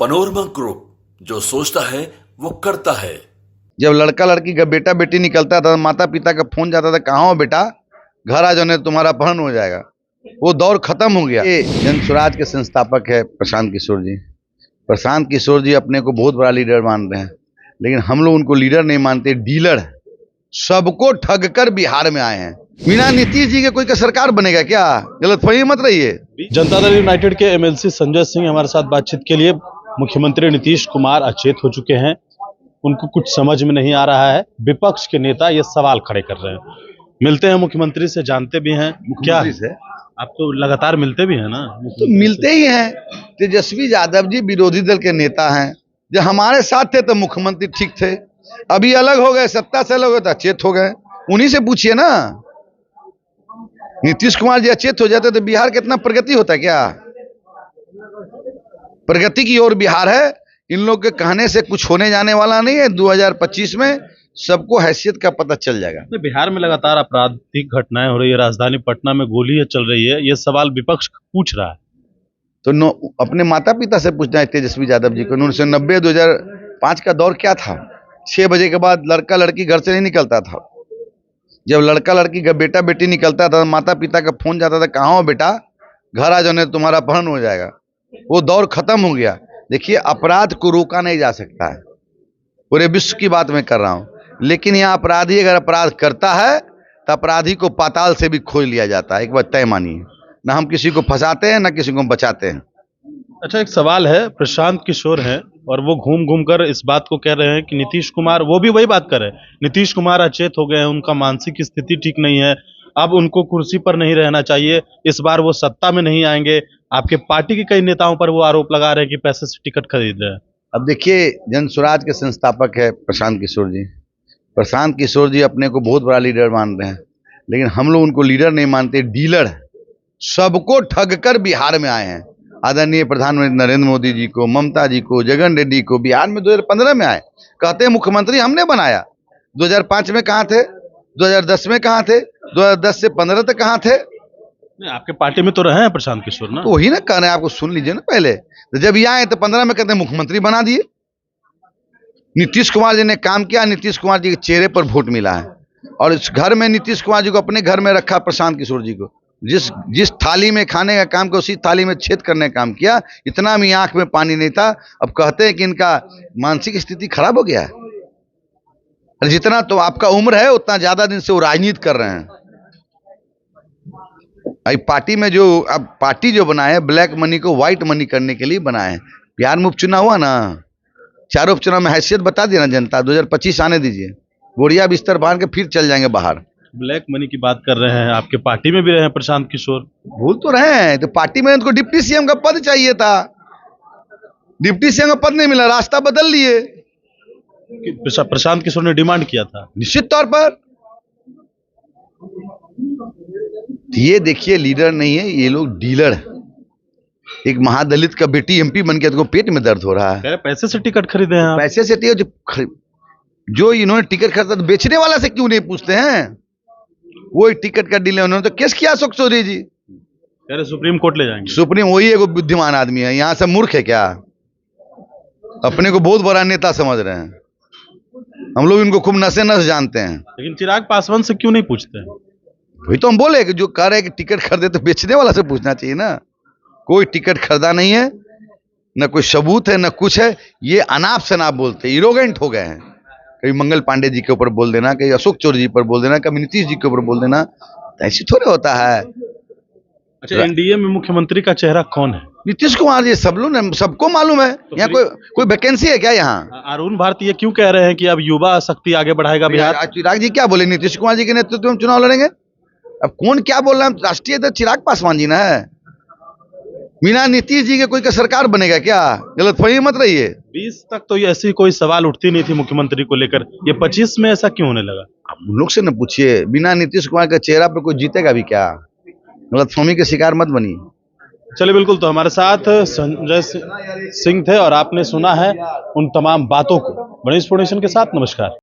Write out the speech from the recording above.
Panorama group, जो सोचता है वो करता है। जब लड़का लड़की का बेटा बेटी निकलता था, माता पिता का फोन जाता था, कहाँ हो बेटा, घर आ जाने तुम्हारा अपहरण हो जाएगा। वो दौर खत्म हो गया। ये जन स्वराज के संस्थापक है प्रशांत किशोर जी। प्रशांत किशोर जी अपने को बहुत बड़ा लीडर मान रहे हैं, लेकिन हम लोग उनको लीडर नहीं मानते, डीलर है। सबको ठग कर बिहार में आए हैं। बिना नीतीश जी के कोई का सरकार बनेगा क्या? गलतफहमी मत रहिए। जनता दल यूनाइटेड के एमएलसी संजय सिंह हमारे साथ बातचीत के लिए मुख्यमंत्री नीतीश कुमार अचेत हो चुके हैं। उनको कुछ समझ में नहीं आ रहा है। विपक्ष के नेता ये सवाल खड़े कर रहे हैं। मिलते हैं मुख्यमंत्री से, जानते भी हैं क्या से आप तो लगातार मिलते भी हैं ना? तो मिलते ही हैं। तेजस्वी यादव जी विरोधी दल के नेता हैं। जब हमारे साथ थे तो मुख्यमंत्री ठीक थे, अभी अलग हो गए, सत्ता से अलग हो गए तो अचेत हो गए। उन्हीं से पूछिए ना। नीतीश कुमार जी अचेत हो जाते तो बिहार कितना प्रगति होता है क्या? प्रगति की ओर बिहार है। इन लोग के कहने से कुछ होने जाने वाला नहीं है। 2025 में सबको हैसियत का पता चल जाएगा। बिहार में लगातार आपराधिक घटनाएं हो रही है, राजधानी पटना में गोलियां चल रही है, ये सवाल विपक्ष पूछ रहा है। तो अपने माता पिता से पूछना है तेजस्वी यादव जी को। 1990 2005 का दौर क्या था? 6 बजे के बाद लड़का लड़की घर से नहीं निकलता था। जब लड़का लड़की का बेटा बेटी निकलता था, माता पिता का फोन जाता था, कहाँ हो बेटा, घर आ जाने तुम्हारा अपहरण हो जाएगा। वो दौर खत्म हो गया। देखिए, अपराध को रोका नहीं जा सकता है। पूरे विश्व की बात मैं कर रहा हूँ, लेकिन यहाँ अपराधी अगर अपराध करता है तो अपराधी को पाताल से भी खोज लिया जाता है। एक बात तय मानिए, ना हम किसी को फंसाते हैं ना किसी को बचाते हैं। अच्छा, एक सवाल है, प्रशांत किशोर हैं और वो घूम घूम कर इस बात को कह रहे हैं कि नीतीश कुमार, वो भी वही बात कर रहे हैं, नीतीश कुमार अचेत हो गए हैं, उनका मानसिक स्थिति ठीक नहीं है, अब उनको कुर्सी पर नहीं रहना चाहिए, इस बार वो सत्ता में नहीं आएंगे। आपके पार्टी के कई नेताओं पर वो आरोप लगा रहे हैं कि पैसे से टिकट खरीद रहे हैं। अब देखिए, जन स्वराज के संस्थापक है प्रशांत किशोर जी। प्रशांत किशोर जी अपने को बहुत बड़ा लीडर मान रहे हैं, लेकिन हम लोग उनको लीडर नहीं मानते, डीलर है। सबको ठग कर बिहार में आए हैं। आदरणीय प्रधानमंत्री नरेंद्र मोदी जी को, ममता जी को, जगन रेड्डी को बिहार में 2015 में आए। कहते हैं मुख्यमंत्री हमने बनाया। 2005 में कहाँ थे? 2010 में कहाँ थे? 2010 से 15 तक कहाँ थे? नहीं, आपके पार्टी में तो रहे हैं प्रशांत किशोर ना। तो वही ना कह रहे हैं, आपको सुन लीजिए ना। पहले तो जब ये आए तो 15 में कहते हैं मुख्यमंत्री बना दिए। नीतीश कुमार जी ने काम किया, नीतीश कुमार जी के चेहरे पर वोट मिला है। और इस घर में नीतीश कुमार जी को अपने घर में रखा, प्रशांत किशोर जी को। जिस थाली में खाने का काम किया उसी थाली में छेद करने का काम किया। इतना भी आंख में पानी नहीं था। अब कहते हैं कि इनका मानसिक स्थिति खराब हो गया है। और जितना तो आपका उम्र है उतना ज्यादा दिन से वो राजनीति कर रहे हैं। पार्टी में जो अब पार्टी जो बनाए, ब्लैक मनी को व्हाइट मनी करने के लिए बनाए। बिहार में उपचुनाव हुआ ना, चारों उपचुनाव में हैसियत बता दी ना जनता। 2025 आने दीजिए, बोरिया बिस्तर बांध के फिर चल जाएंगे बाहर। ब्लैक मनी की बात कर रहे हैं, आपके पार्टी में भी रहे हैं प्रशांत किशोर। भूल तो रहे हैं, तो पार्टी में उनको डिप्टी सीएम का पद चाहिए था। डिप्टी सीएम का पद नहीं मिला, रास्ता बदल लिए। प्रशांत किशोर ने डिमांड किया था निश्चित तौर पर। ये देखिए, लीडर नहीं है ये लोग, डीलर है। एक महादलित का बेटी एमपी बन गया तो पेट में दर्द हो रहा है। पैसे से टिकट खरीदे हैं आप। पैसे से जो इन्होंने टिकट खरीदा तो बेचने वाला से क्यों नहीं पूछते हैं? वो एक टिकट का डील है। उन्होंने तो केस किया अशोक चौधरी जी। कह रहे सुप्रीम कोर्ट ले जाएंगे। सुप्रीम वही एक बुद्धिमान आदमी है, यहाँ से मूर्ख है क्या? अपने को बहुत बड़ा नेता समझ रहे हैं। हम लोग इनको खूब नशे नश जानते हैं। लेकिन चिराग पासवान से क्यों नहीं पूछते हैं? वही तो हम बोले कि जो कह रहे हैं कि टिकट खरीदे तो बेचने वाला से पूछना चाहिए ना। कोई टिकट खरीदा नहीं है, न कोई सबूत है, न कुछ है। ये अनाप शनाप बोलते, इरोगेंट हो गए हैं। कभी मंगल पांडे जी के ऊपर बोल देना, कभी अशोक चौधरी जी पर बोल देना, कभी नीतीश जी के ऊपर बोल देना। तो ऐसी थोड़े होता है। अच्छा, एनडीए में मुख्यमंत्री का चेहरा कौन है? नीतीश कुमार जी। सब लोग, सबको मालूम है। यहाँ कोई वैकेंसी है क्या? यहाँ अरुण भारती ये क्यों कह रहे हैं कि अब युवा शक्ति आगे बढ़ाएगा बिहार? चिराग जी क्या बोले? नीतीश कुमार जी के नेतृत्व में चुनाव लड़ेंगे। अब कौन क्या बोल रहा है? राष्ट्रीय अध्यक्ष चिराग पासवान जी ना है। बिना नीतीश जी के कोई का सरकार बनेगा क्या? गलतफहमी मत रहिए। 20 तक तो ये ऐसी कोई सवाल उठती नहीं थी मुख्यमंत्री को लेकर, ये 25 में ऐसा क्यों होने लगा? उन लोग से न पूछिए। बिना नीतीश कुमार के चेहरा पर कोई जीतेगा भी क्या? गलतफहमी के शिकार मत बनिए। चलिए, बिल्कुल। तो हमारे साथ संजय सिंह थे और आपने सुना है उन तमाम बातों को। गणेश फाउंडेशन के साथ नमस्कार।